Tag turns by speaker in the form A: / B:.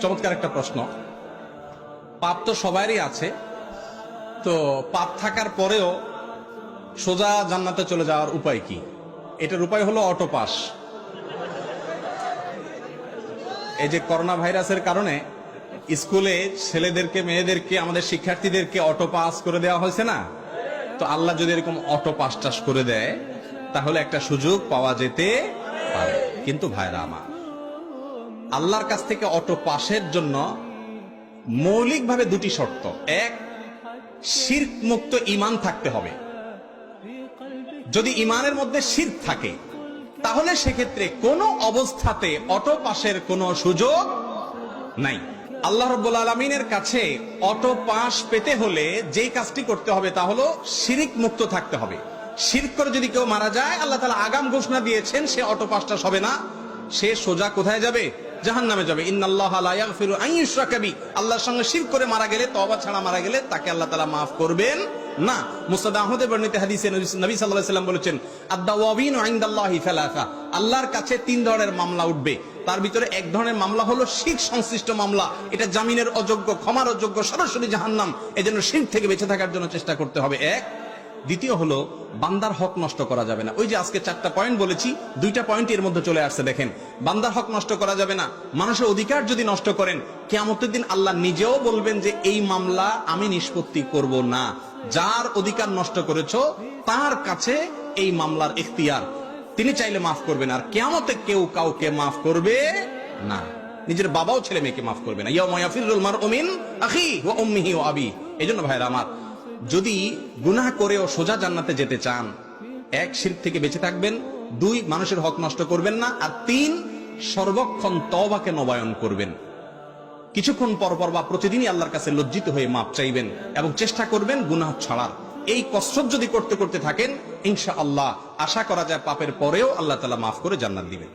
A: চমৎকার একটা প্রশ্ন। পাপ তো সবারই আছে, তো পাপ থাকার পরেও সোজা জান্নাতে চলে যাওয়ার উপায় কি? এটার উপায় হলো অটো পাস। এই যে করোনা ভাইরাসের কারণে স্কুলে ছেলেদেরকে, মেয়েদেরকে, আমাদের শিক্ষার্থীদেরকে অটো পাস করে দেওয়া হয়েছে না? তো আল্লাহ যদি এরকম অটো পাস টাস করে দেয় তাহলে একটা সুযোগ পাওয়া যেতে পারে। কিন্তু ভাইরা আমার, আল্লাহর কাছ থেকে অটো পাসের জন্য মৌলিকভাবে দুটি শর্ত। এক, শিরক মুক্ত ঈমান থাকতে হবে। যদি ঈমানের মধ্যে শিরক থাকে তাহলে সেক্ষেত্রে কোনো অবস্থাতে অটো পাসের কোনো সুযোগ নাই। আল্লাহ রাব্বুল আলামিনের কাছে অটো পাস পেতে হলে যেই কাজটি করতে হবে তা হলো শিরক মুক্ত থাকতে হবে। শিরক করে যদি কেউ মারা যায়, আল্লাহ তাআলা আগাম ঘোষণা দিয়েছেন সে অটো পাসটা হবে না, সে সোজা কোথায় যাবে? জাহান্নামে যাবে। ইন্নাল্লাহা লা ইয়াগফিরু আন ইউশরাকা বিহি, আল্লাহর সঙ্গে শিরক করে মারা গেলে, তওবা ছাড়া মারা গেলে তাকে আল্লাহ তাআলা maaf করবেন না। মুসনাদ আহমদে বর্ণিত হাদিসে নবী সাল্লাল্লাহু আলাইহি ওয়াসাল্লাম বলেছেন, আদ-দাওয়াবিনু ইনদাল্লাহি সালাসা, আল্লাহর কাছে তিন ধরনের মামলা উঠবে। তার ভিতরে এক ধরনের মামলা হলো শিরক সংশ্লিষ্ট মামলা। এটা জামিনের অযোগ্য, ক্ষমার অযোগ্য, সরাসরি জাহান্নাম। এজন্য শিরক থেকে বেঁচে থাকার জন্য চেষ্টা করতে হবে। এক। দ্বিতীয় হলো বান্দার হক নষ্ট করা যাবে না। ওই যে আজকে 4টা পয়েন্ট বলেছি, 2টা পয়েন্ট এর মধ্যে চলে আসছে। দেখেন, বান্দার হক নষ্ট করা যাবে না। মানুষের অধিকার যদি নষ্ট করেন, কিয়ামতের দিন আল্লাহ নিজেও বলবেন যে এই মামলা আমি নিষ্পত্তি করব না। যার অধিকার নষ্ট করেছো তার কাছে এই মামলার ইখতিয়ার, তিনি চাইলে মাফ করবেন। আর কিয়ামতে কেউ কাউকে মাফ করবে না। নিজের বাবাও ছেলে মেয়েকে মাফ করবে না। ইয়াউমা ইয়াফিরুল মারউ মিন আখি ওয়া উম্মিহি ওয়া আবি। এজন্য ভাইরা আমার, যদি গুনাহ করেও সোজা জান্নাতে যেতে চান, এক, শিরক থেকে বেঁচে থাকবেন। 2, মানুষের হক নষ্ট করবেন না। আর 3, সর্বক্ষণ তওবাকে নবায়ন করবেন। কিছুক্ষণ পর পর বা প্রতিদিনই আল্লাহর কাছে লজ্জিত হয়ে মাপ চাইবেন এবং চেষ্টা করবেন গুনাহ ছাড়ার। এই কসরত যদি করতে করতে থাকেন, ইনশাআল্লাহ আশা করা যায় পাপের পরেও আল্লাহ তাআলা মাফ করে জান্নাত দিবেন।